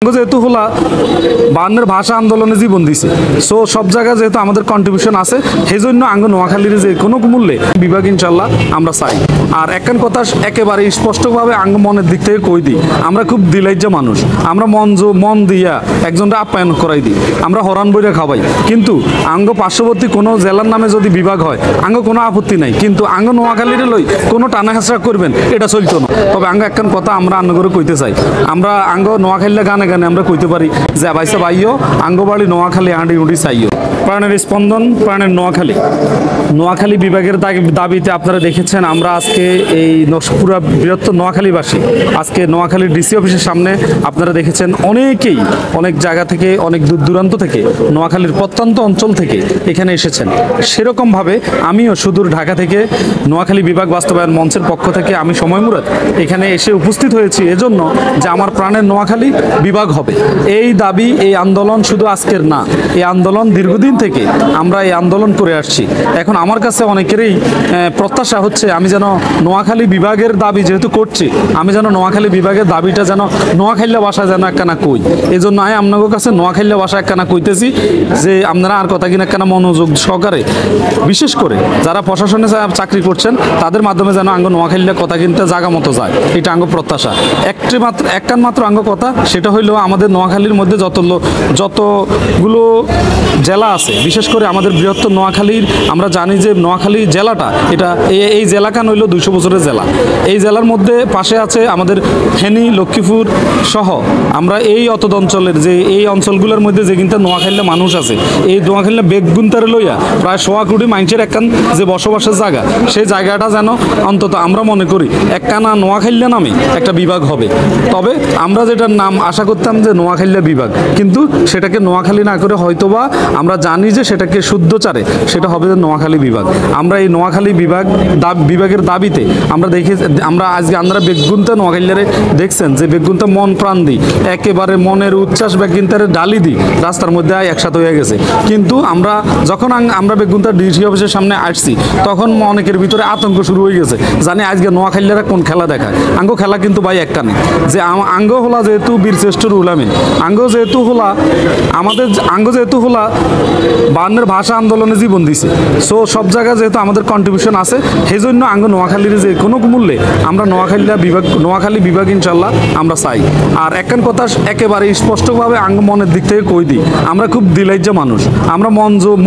যেহেতু হলা বায়ান্নের ভাষা আন্দোলনে জীবন দিছে, সো সব জায়গায় যেহেতু আমাদের কন্ট্রিবিউশন আছে, সেই জন্য আঙ্গ নোয়াখালীর যে কোনো মূল্যে বিভাগ ইনশাল্লাহ আমরা চাই। আর একখান কথা একেবারে স্পষ্টভাবে আঙ্গ মনের দিক থেকে কই দিই, আমরা খুব দিলাইজ্জা মানুষ, আমরা মন দিয়া একজনটা আপ্যায়ন করাই দিই, আমরা হরান বইরা খাওয়াই। কিন্তু আঙ্গ পার্শ্ববর্তী কোনো জেলার নামে যদি বিভাগ হয় আঙ্গ কোনো আপত্তি নাই, কিন্তু আঙ্গ নোয়াখালীর লই কোনো টানা হেঁচড়া করবেন এটা চলতো না। তবে আঙ্গ একখান কথা আমরা আন্ন করে কইতে চাই, আমরা আঙ্গ নোয়াখালীর গানে গানে আমরা কইতে পারি যে বাইসা বাইও আঙ্গবাড়ি নোয়াখালী হাঁড়ি উঁড়ি চাইও। প্রাণের স্পন্দন, প্রাণের নোয়াখালী। নোয়াখালী বিভাগের দাবিতে আপনারা দেখেছেন আমরা আজকে এই পুরা বৃহত্তর নোয়াখালীবাসী আজকে নোয়াখালীর ডিসি অফিসের সামনে আপনারা দেখেছেন অনেকেই অনেক জায়গা থেকে অনেক দূর দূরান্ত থেকে নোয়াখালীর প্রত্যন্ত অঞ্চল থেকে এখানে এসেছেন। সেরকমভাবে আমিও সুদূর ঢাকা থেকে নোয়াখালী বিভাগ বাস্তবায়ন মঞ্চের পক্ষ থেকে আমি সময় মুরাদ এখানে এসে উপস্থিত হয়েছি এজন্য যে আমার প্রাণের নোয়াখালী বিভাগ হবে। এই দাবি, এই আন্দোলন শুধু আজকের না, এই আন্দোলন দীর্ঘদিন থেকে আমরা এই আন্দোলন করে আসছি। এখন আমার কাছে অনেকেরই প্রত্যাশা হচ্ছে আমি যেন নোয়াখালী বিভাগের দাবি যেহেতু করছি, আমি যেন নোয়াখালী বিভাগের দাবিটা যেন নোয়াখালীয়া ভাষায় যেন একখানা কই। এই জন্য আমি আপনাদের কাছে নোয়াখালীয়া ভাষা একখানা কইতেছি যে আপনারা আর কথা কিনা একখানা মনোযোগ সহকারে, বিশেষ করে যারা প্রশাসনে চাকরি করছেন তাদের মাধ্যমে যেন আঙ্গ নোয়াখালীয়া কথা কিনতে জায়গা মতো যায়, এটা আঙ্গ প্রত্যাশা। একটান মাত্র আঙ্গ কথা, সেটা হইলো আমাদের নোয়াখালীর মধ্যে যতগুলো জেলা আছে, বিশেষ করে আমাদের বৃহত্তর নোয়াখালীর, আমরা জানি যে নোয়াখালী জেলাটা এটা এই জেলাখান হইল 200 বছরের জেলা। এই জেলার মধ্যে পাশে আছে আমাদের ফেনী, লক্ষ্মীপুর সহ আমরা এই অতদ অঞ্চলের যে এই অঞ্চলগুলোর মধ্যে যে কিন্তু নোয়াখালীর মানুষ আছে, এই নোয়াখালীর বেগগুন্তারে লইয়া প্রায় 1.25 কোটি মানুষের একখান যে বসবাসের জায়গা, সেই জায়গাটা যেন অন্তত আমরা মনে করি একখানা নোয়াখালীয়া নামে একটা বিভাগ হবে। তবে আমরা যেটার নাম আশা করতাম যে নোয়াখালীয়া বিভাগ, কিন্তু সেটাকে নোয়াখালী না করে হয়তোবা আমরা জানি যে সেটাকে শুদ্ধচারে সেটা হবে নোয়াখালী বিভাগ। আমরা এই নোয়াখালী বিভাগের দাবিতে আমরা আজকে আমরা বেগগুন্তা নোয়াখালীরে দেখছেন যে বেগগুন্তা মন প্রাণ দিই, একেবারে মনের উচ্ছ্বাস বেগগুন্তারে ডালি দিই রাস্তার মধ্যে একসাথে হয়ে গেছে। কিন্তু যখন আমরা বেগগুন্তার ডিসি অফিসের সামনে আসছি তখন অনেকের ভিতরে আতঙ্ক শুরু হয়ে গেছে, জানি আজকে নোয়াখালীরা কোন খেলা দেখায়। আঙ্গ খেলা কিন্তু ভাই একটা নেই, যে আঙ্গ হলা যেহেতু বীরশ্রেষ্ঠ রুল আমিন, আঙ্গ যেহেতু হলা বায়ান্নের ভাষা আন্দোলনে জীবন দিছে, সো সব জায়গায় যেহেতু আমাদের কন্ট্রিবিউশন আছে, সেই জন্য আঙ্গ নোয়াখালীর যে কোনো মূল্যে আমরা নোয়াখালী বিভাগ ইনশাল্লাহ আমরা চাই। আর একখান কথা একেবারে স্পষ্টভাবে আঙ্গ মনের দিক থেকে কই দিই, আমরা খুব দিলাইজ্জা মানুষ, আমরা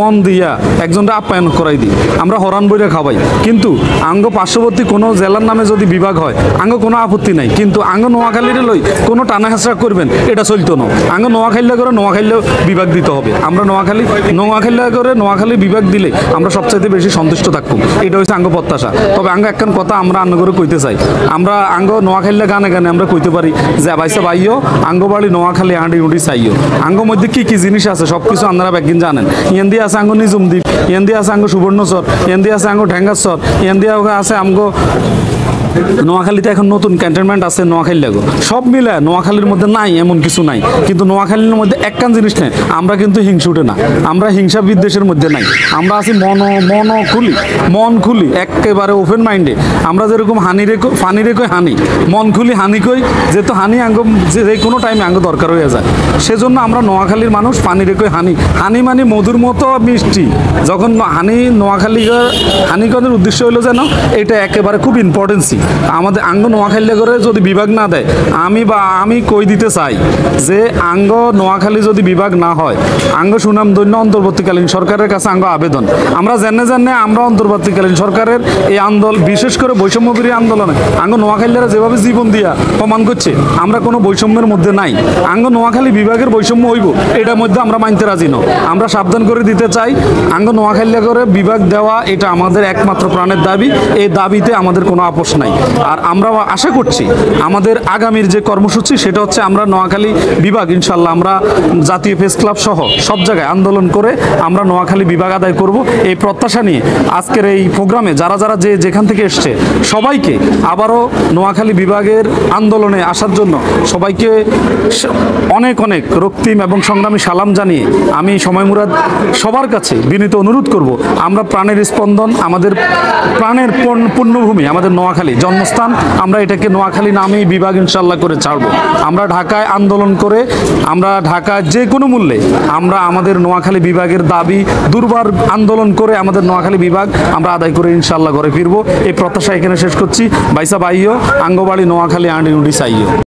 মন দিয়া একজনটা আপ্যায়ন করাই দিই, আমরা হরান বইরা খাওয়াই। কিন্তু আঙ্গ পার্শ্ববর্তী কোনো জেলার নামে যদি বিভাগ হয় আঙ্গ কোনো আপত্তি নাই, কিন্তু আঙ্গ নোয়াখালীর লই কোনো টানা হেঁচড়া করবেন এটা চলতো না। আঙ্গ নোয়াখালীয়া করে নোয়াখালী বিভাগ দিতে হবে। আমরা নোয়াখালীয়া করে নোয়াখালী বিভাগ দিলে আমরা সবচাইতে বেশি সন্তুষ্ট থাকবো, এটা হচ্ছে আঙ্গ প্রত্যাশা। তবে আঙ্গ একখান কথা আমরা আন্ন করে কইতে চাই, আমরা আঙ্গ নোয়াখালীয়া গানে গানে আমরা কইতে পারি যে বাইসা বাইও আঙ্গবাড়ি নোয়াখালী হাঁড়ি উঁড়ি চাইও। আঙ্গ মধ্যে কি কি জিনিস আছে সব কিছু আপনারা একদিন জানেন। ইয়ান দিয়ে আছে আঙ্গ নিজুম দ্বীপ, ইয়ান দিয়ে আছে আঙ্গ সুবর্ণচর, ইয়ান দিয়ে আছে আঙ্গ ঢেঙ্গাচর, ইয়ান দিয়ে আছে আঙ্গ নোয়াখালীতে এখন নতুন ক্যান্টনমেন্ট আছে নোয়াখালী লাগো, সব মিলে নোয়াখালীর মধ্যে নাই এমন কিছু নাই। কিন্তু নোয়াখালীর মধ্যে একখান জিনিস নেই, আমরা কিন্তু হিংসুটে না, আমরা হিংসা বিদ্বেষের মধ্যে নাই, আমরা আছি মন খুলি একেবারে ওপেন মাইন্ডে। আমরা যেরকম ফানি রেখে হানি, মন খুলি হানি কই, যেহেতু হানি আঙ্গ যে কোনো টাইমে আঙ্গ দরকার হয়ে যায়, সেজন্য আমরা নোয়াখালীর মানুষ ফানি রেখে হানি মানে মধুর মতো মিষ্টি। যখন হানিগণের উদ্দেশ্য হলো যেন এটা একেবারে খুব ইম্পর্টেন্সি আমাদের আঙ্গ নোয়াখালী করে যদি বিভাগ না দেয়, আমি কই দিতে চাই যে আঙ্গ নোয়াখালী যদি বিভাগ না হয় আঙ্গ সুনামধন্য অন্তর্বর্তীকালীন সরকারের কাছে আঙ্গ আবেদন, আমরা জানে আমরা অন্তর্বর্তীকালীন সরকারের এই আন্দোলন, বিশেষ করে বৈষম্যবিরোধী আন্দোলনে আঙ্গ নোয়াখালীরা যেভাবে জীবন দিয়া প্রমাণ করছে আমরা কোনো বৈষম্যের মধ্যে নাই। আঙ্গ নোয়াখালী বিভাগের বৈষম্য হইব এটার মধ্যে আমরা মানতে রাজি নই। আমরা সাবধান করে দিতে চাই আঙ্গ নোয়াখালী করে বিভাগ দেওয়া এটা আমাদের একমাত্র প্রাণের দাবি, এই দাবিতে আমাদের কোনো আপোষ নাই। আর আমরা আশা করছি আমাদের আগামীর যে কর্মসূচি সেটা হচ্ছে আমরা নোয়াখালী বিভাগ ইনশাল্লাহ আমরা জাতীয় প্রেস ক্লাব সহ সব জায়গায় আন্দোলন করে আমরা নোয়াখালী বিভাগ আদায় করব, এই প্রত্যাশা নিয়ে আজকের এই প্রোগ্রামে যারা যেখান থেকে এসছে সবাইকে আবারও নোয়াখালী বিভাগের আন্দোলনে আসার জন্য সবাইকে অনেক রক্তিম এবং সংগ্রামী সালাম জানিয়ে আমি সময় মুরাদ সবার কাছে বিনীত অনুরোধ করব, আমরা প্রাণের স্পন্দন, আমাদের প্রাণের পুণ্যভূমি আমাদের নোয়াখালী জন্মস্থান, আমরা এটাকে নোয়াখালী নামেই বিভাগ ইনশাল্লাহ করে ছাড়বো। আমরা ঢাকায় আন্দোলন করে, আমরা ঢাকায় যে কোনো মূল্যে আমরা আমাদের নোয়াখালী বিভাগের দাবি দুর্বার আন্দোলন করে আমাদের নোয়াখালী বিভাগ আমরা আদায় করে ইনশাল্লাহ ঘরে ফিরবো। এই প্রত্যাশা এখানে শেষ করছি। বাইসা বাইও আঙ্গবাড়ি নোয়াখালী আন্ডি চাইও।